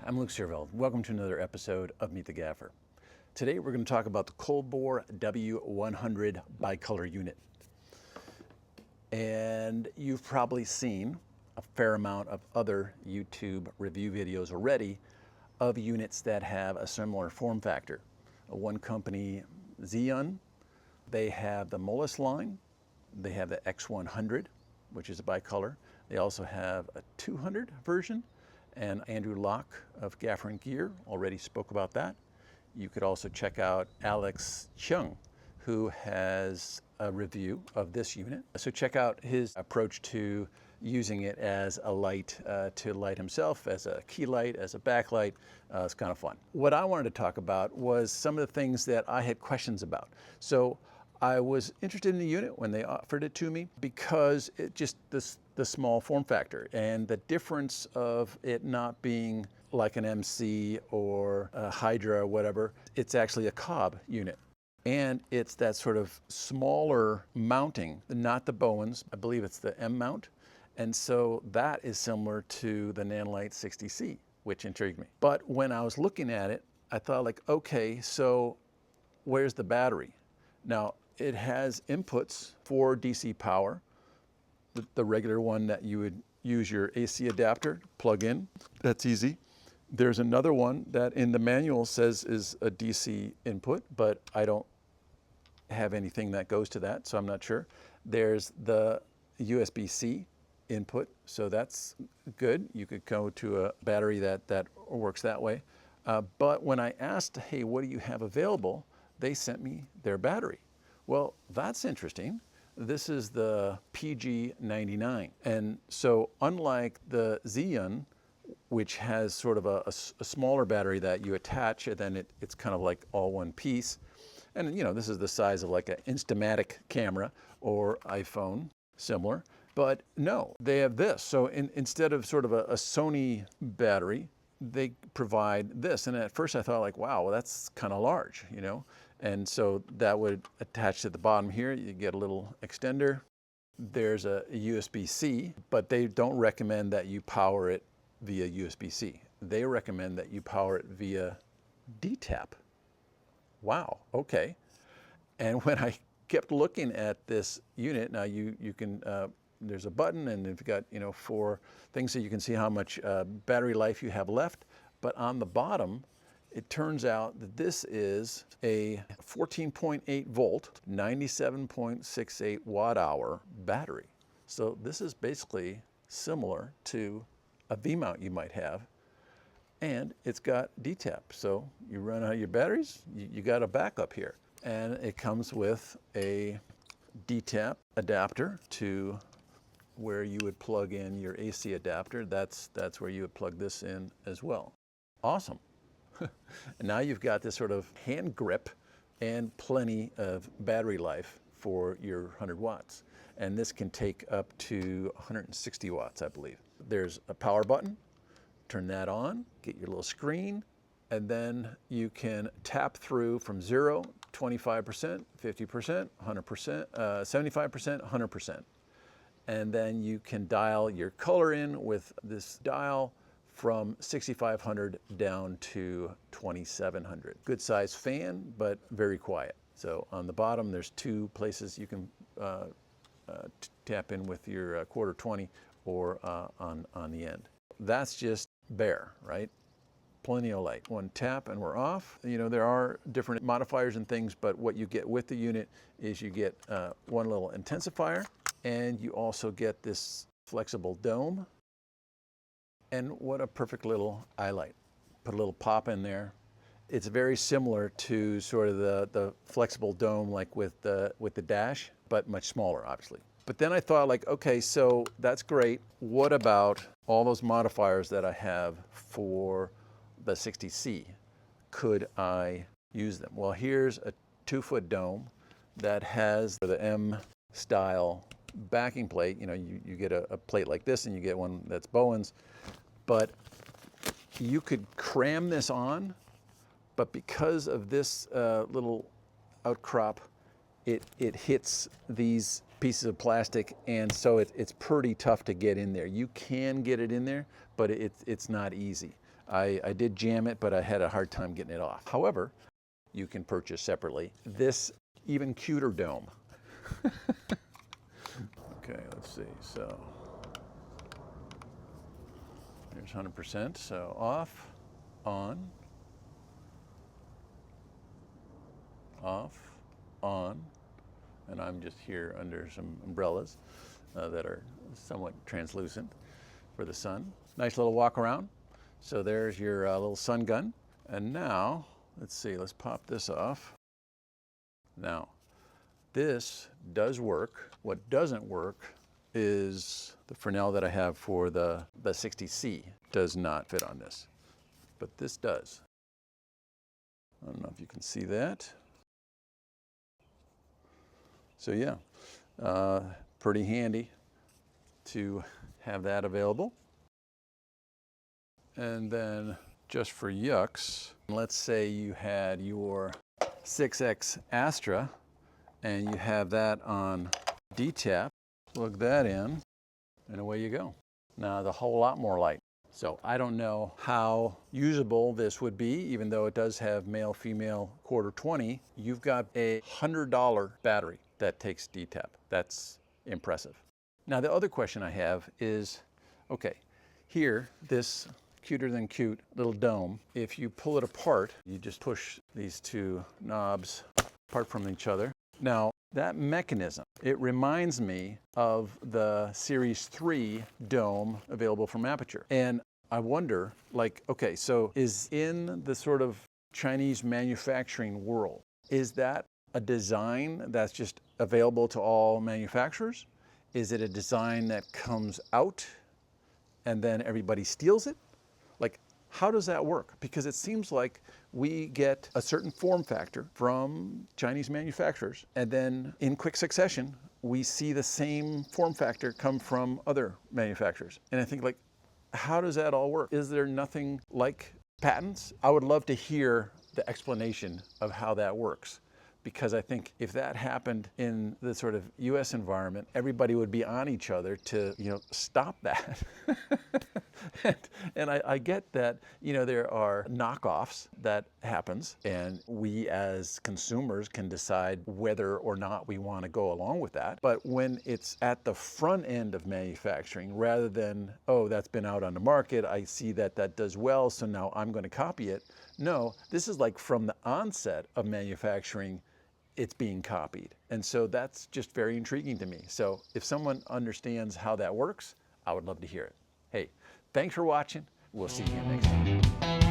I'm Luke Searveld. Welcome to another episode of Meet the Gaffer. Today we're going to talk about the Colbor W100 bicolor unit. And you've probably seen a fair amount of other YouTube review videos already of units that have a similar form factor. One company, Xeon, they have the Molus line, they have the X100, which is a bicolor. They also have a 200 version, and Andrew Locke of Gaffer and Gear already spoke about that. You could also check out Alex Chung, who has a review of this unit. So check out his approach to using it as a light to light himself, as a key light, as a backlight. It's kind of fun. What I wanted to talk about was some of the things that I had questions about. So I was interested in the unit when they offered it to me because it just the small form factor and the difference of it not being like an MC or a Hydra or whatever. It's actually a Cobb unit. And it's that sort of smaller mounting, not the Bowens. I believe it's the M mount. And so that is similar to the Nanlite 60C, which intrigued me. But when I was looking at it, I thought like, okay, so where's the battery? Now, it has inputs for DC power, the regular one that you would use your AC adapter, plug in. That's easy. There's another one that in the manual says is a DC input, but I don't have anything that goes to that, so I'm not sure. There's the USB-C input, so that's good. You could go to a battery that works that way. But when I asked, hey, what do you have available? They sent me their battery. Well, that's interesting. This is the PG99. And so unlike the Xeon, which has sort of a smaller battery that you attach, and then it's kind of like all one piece. And you know, this is the size of like an Instamatic camera or iPhone, similar. But no, they have this. So instead of sort of a Sony battery, they provide this. And at first I thought like, wow, well, that's kind of large, you know? And so that would attach to the bottom here. You get a little extender. There's a USB-C, but they don't recommend that you power it via USB-C. They recommend that you power it via DTAP. Wow, okay. And when I kept looking at this unit, now you can, there's a button and you've got, you know, 4 things so you can see how much battery life you have left. But on the bottom, it turns out that this is a 14.8 volt, 97.68 watt hour battery. So this is basically similar to a V-mount you might have, and it's got DTAP. So you run out of your batteries, you got a backup here. And it comes with a DTAP adapter to where you would plug in your AC adapter. That's where you would plug this in as well. Awesome. And now you've got this sort of hand grip and plenty of battery life for your 100 watts. And this can take up to 160 watts, I believe. There's a power button, turn that on, get your little screen, and then you can tap through from 0, 25%, 50%, 100%, 75%, 100%. And then you can dial your color in with this dial from 6,500 down to 2,700. Good size fan, but very quiet. So on the bottom, there's 2 places you can tap in with your quarter 20 or on the end. That's just bare, right? Plenty of light. One tap and we're off. You know, there are different modifiers and things, but what you get with the unit is you get one little intensifier, and you also get this flexible dome. And what a perfect little eye light. Put a little pop in there. It's very similar to sort of the flexible dome like with the dash, but much smaller, obviously. But then I thought like, okay, so that's great. What about all those modifiers that I have for the 60C? Could I use them? Well, here's a 2-foot dome that has the M style backing plate. You know, you get a plate like this and you get one that's Bowens, but you could cram this on, but because of this little outcrop, it hits these pieces of plastic, and so it's pretty tough to get in there. You can get it in there, but it's not easy. I did jam it, but I had a hard time getting it off. However, you can purchase separately this even cuter dome. Okay, let's see. So there's 100%. So off, on, off, on, and I'm just here under some umbrellas that are somewhat translucent for the sun. Nice little walk around. So there's your little sun gun. And now, let's see, let's pop this off. Now, this does work. What doesn't work is the Fresnel that I have for the 60C does not fit on this, but this does. I don't know if you can see that. So yeah, pretty handy to have that available. And then just for yucks, let's say you had your 6X Astra and you have that on DTAP, plug that in, and away you go. Now the whole lot more light. So I don't know how usable this would be, even though it does have male, female, quarter 20. You've got a $100 battery that takes DTAP. That's impressive. Now the other question I have is, okay, here, this cuter than cute little dome, if you pull it apart, you just push these two knobs apart from each other. Now, that mechanism, it reminds me of the Series 3 dome available from Aperture. And I wonder, like, okay, so is in the sort of Chinese manufacturing world, is that a design that's just available to all manufacturers? Is it a design that comes out and then everybody steals it? Like, how does that work? Because it seems like we get a certain form factor from Chinese manufacturers, and then in quick succession, we see the same form factor come from other manufacturers. And I think, like, how does that all work? Is there nothing like patents? I would love to hear the explanation of how that works, because I think if that happened in the sort of US environment, everybody would be on each other to, stop that. And I get that, there are knockoffs that happens, and we as consumers can decide whether or not we want to go along with that. But when it's at the front end of manufacturing, rather than, oh, that's been out on the market, I see that that does well, so now I'm going to copy it. No, this is like from the onset of manufacturing, it's being copied. And so that's just very intriguing to me. So if someone understands how that works, I would love to hear it. Hey, thanks for watching. We'll see you next time.